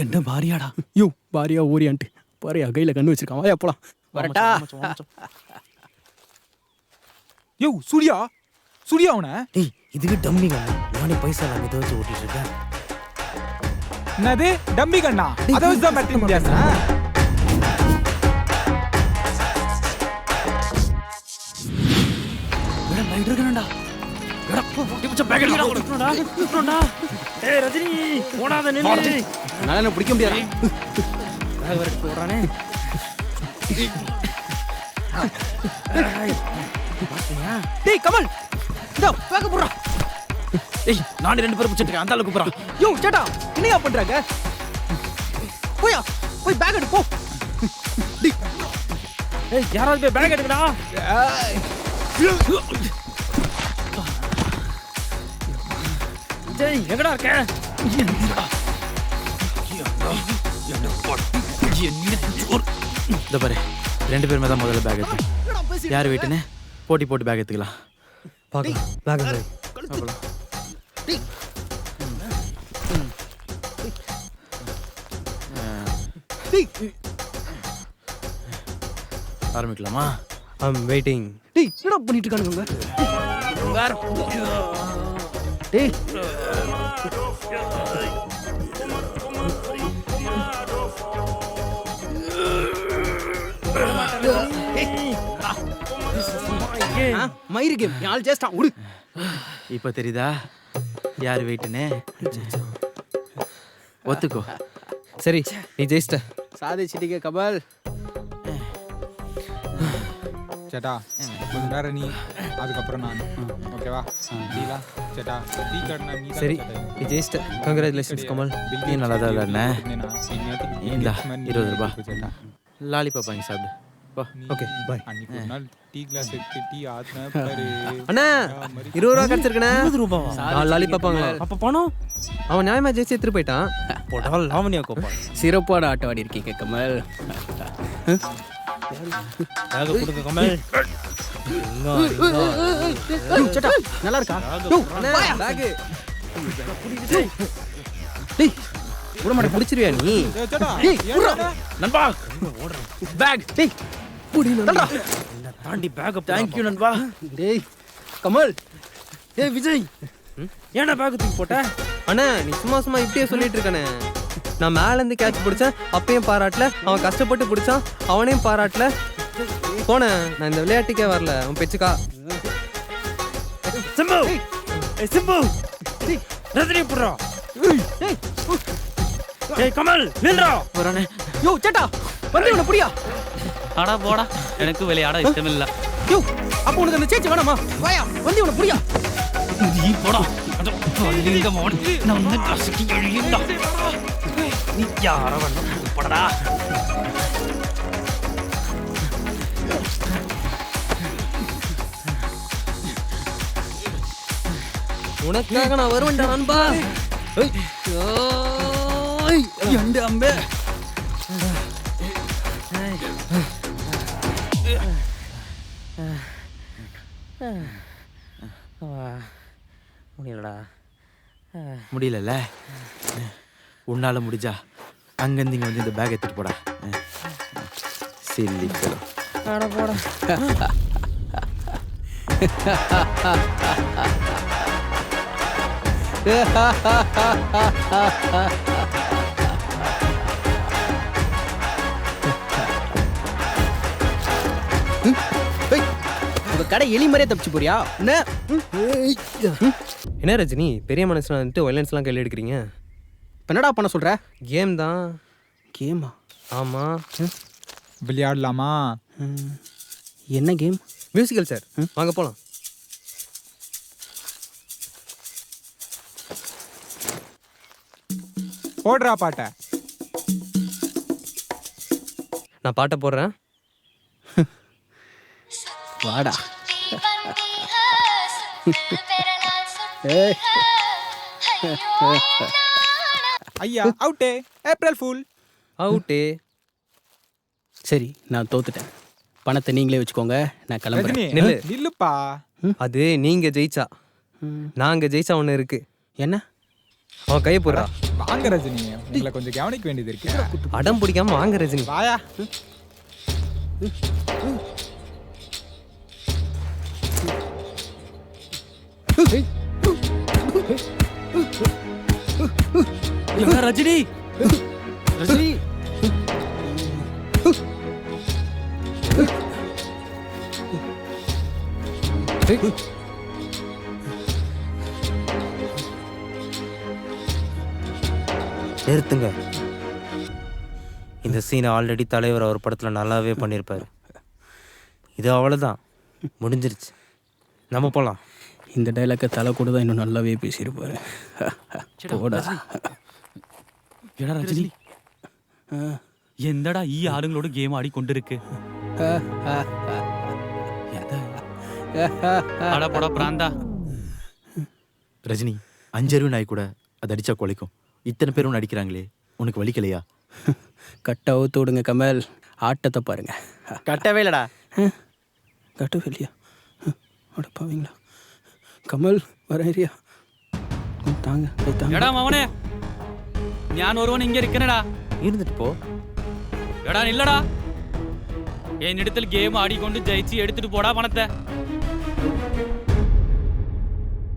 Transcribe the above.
என்ன பாரியாடா? யோ பாரியா ஓரியான்ட்டு பாரியா கையில் கண்ணு வச்சிருக்கான். வாயா போலாம். வரட்டா? யோ சூர்யா சூர்யா அவனை டேய் இதுவே டம்மிங்க. நானே பைசா நான் இதை வச்சு ஓட்டிட்டு இருக்கேன். என்னது டம்பி கண்ணா? அதை வச்சு தான் மிரட்டி முடியாதா? லைட் இருக்கணும்டா. என்னால என்ன பிடிக்க முடியாது. போடுறானே. டேய் கமல் இதோ பேக்க போடுறா. டேய் நான் 2 பேரும் பிடிச்சிட்டு அந்த அளவுக்கு போறான். யோ சேட்டா என்னையா பண்றாங்க? போயா போய் பேக் எடு போ. ஏய் யாராவது போய் பேக் எடுங்கடா. ஜெய் எங்கடா இருக்க? இந்த பாரு 2 பேருமே தான் முதல்ல பேக் எடுத்து. யார் வெயிட்டுன்னு போட்டி போட்டு பேக் எடுத்துக்கலாம். பார்க்கலாம் பேக் ஆரம்பிக்கலாமா? I'm waiting. டேய் என்னடா பண்ணிட்டு இருக்கானுங்க? டேய் மயிறு கேம் யாழ் ஜெஸ்டா உடு. இப்போ தெரியுதா யார் வெயிட்டுன்னு? ஒத்துக்கோ. சரி நீ ஜெயிச்சிட்ட. சாதிச்சிட்டீங்க கபால். சேட்டா கொஞ்ச நேரம் நீ, அதுக்கப்புறம் நான். ஓகேவா? டீலா சேட்டா டீ கடனா நீ. சரி நீ ஜெயிச்சிட்ட. கங்க்ராச்சுலேஷன்ஸ் கமல். நீ நல்லா தான் விளையாடுன. இந்தா 20 ரூபாய் சேட்டா லாலிபாப் வாங்கி சாப்பிடு. போ. Okay bye. அன்னைக்கு ஒரு நாள் டீ கிளாஸ் எடுத்து டீ ஆத்துன பாரு. அண்ணா 20 ரூபா கிடைச்சிருக்கண்ணா. 20 ரூபாவா? 4 லாலிபாப் வாங்கலாம். அப்ப பணம் அவன் நியாயமா ஜெயிச்சு எடுத்துட்டு போயிட்டான். போடா லாவணியா கோப்பா. சிறப்பான ஆட்டம் ஆடி இருக்கீங்க கமல். பேக் கொடுங்க கமல். சேட்டா நல்லா இருக்கா? பேக் டேய் விட மாட்டே புடிச்சிருவியா நீ? ஏய் சேட்டா டேய் புறா நண்பா பேக். டேய் புடி நண்பா. என்ன தாண்டி பேக் தேங்க் யூ நண்பா. டேய் கமல். ஏய் விஜய் ஏன்டா பேக் தூக்கி போட்ட? அண்ணா நீ சும்மா சும்மா இப்படியே சொல்லிட்டு இருக்கானே. நான் மேல இருந்து கேட்ச் பிடிச்சேன் அப்பயும் பாராட்டல. அவன் கஷ்டப்பட்டு பிடிச்சான் அவனையும் பாராட்டல. போனேன் நான் இந்த விளையாட்டுக்கே வரல. அவன் பெச்சுக்கா. சிம்பு ஏய் சிம்பு ரஜினி புறா. ஏய் கமல் நில்றா. வரானே. யோ சேட்டா வந்து இவனை புடியா. ஆடா போடா, எனக்கு விளையாட இஷ்டமில்ல. யோ அப்போ உனக்கு அந்த சேச்சி வேணாமா? வாயா வந்து இவனை புடியா. நீ போடா. லிங்க மோன் நம்ம கசிக்கு எழுந்தா. நீ யார வண்ணம் போடா. உனக்காக நான் வருவேன்டா நண்பா. எந்த அம்பே. முடியலடா. முடியலல்ல. உன்னால முடிஞ்சா அங்கேருந்து இங்கே வந்து இந்த பேக் எடுத்துட்டு போடா. Chilli fellow. ஆட போடா. உங்க கடை எலி மாதிரியே தப்பிச்சு போறியா? என்ன ரஜினி பெரிய மனுஷனா வந்துட்டு வயலன்ஸ்லாம் கையில் எடுக்கிறீங்க? இப்போ என்னடா பண்ண சொல்ற? கேம் தான். கேமா? ஆமா. விளையாடலாமா? என்ன கேம்? Musical sir. வாங்க போலாம். போடுறா பாட்ட. நான் பாட்டை போடுறேன். வாடா. ஐயா அவுட்டே. April fool. அவுட்டே. சரி நான் தோத்துட்டேன். பணத்தை நீங்களே வச்சுக்கோங்க. நான் கிளம்புறேன். ரஜினி நில்லுப்பா. அது நீங்க ஜெயிச்சா. நாங்க ஜெயிச்சா ஒன்று இருக்கு. என்ன? அவன் கையை போடுறா. வாங்க ரஜினி, உங்களை கொஞ்சம் கவனிக்க வேண்டியது இருக்கு. அடம் பிடிக்காம வாங்க ரஜினி. வாயா. என்ன ரஜினி? ரஜினி நிறுத்துங்க. இந்த சீனை ஆல்ரெடி தலைவர் அவர் படத்தில் நல்லாவே பண்ணியிருப்பாரு. இது அவ்வளோதான், முடிஞ்சிருச்சு. நம்ம போகலாம். இந்த டைலாக்கை தலை கூட தான் இன்னும் நல்லாவே பேசியிருப்பாரு. போடா. എടാ രജനി എന്താടാ ഈ ആളുകളോട് ഗെയിം ആടിക്കൊണ്ടിരിക്ക്? அட போடா பிராந்தா. ரஜினி, 5 அறிவு நாய் கூட அது அடிச்சா குலைக்கும். இத்தனை பேரும் அடிக்கிறாங்களே, உனக்கு வலிக்கலையா? கட்ட அவுத்து விடுங்க கமல், ஆட்டத்தை பாருங்க. கட்டவே இல்லடா. கட்டவே இல்லையா? அடப்பாவீங்களா? கமல் வரையா? தாங்க தாங்க. എടാ മവനെ, ഞാൻ ഒരുവൻ ഇങ്ങനെ ഇരിക്കണടാ. இருந்துட்டு போ. എടാ നില്ലടാ. എന്നിടത്തിൽ ഗെയിം ആടിക്കൊണ്ട് ജയിച്ച് എടുത്തിട്ട് പോടാ പണത്തെ.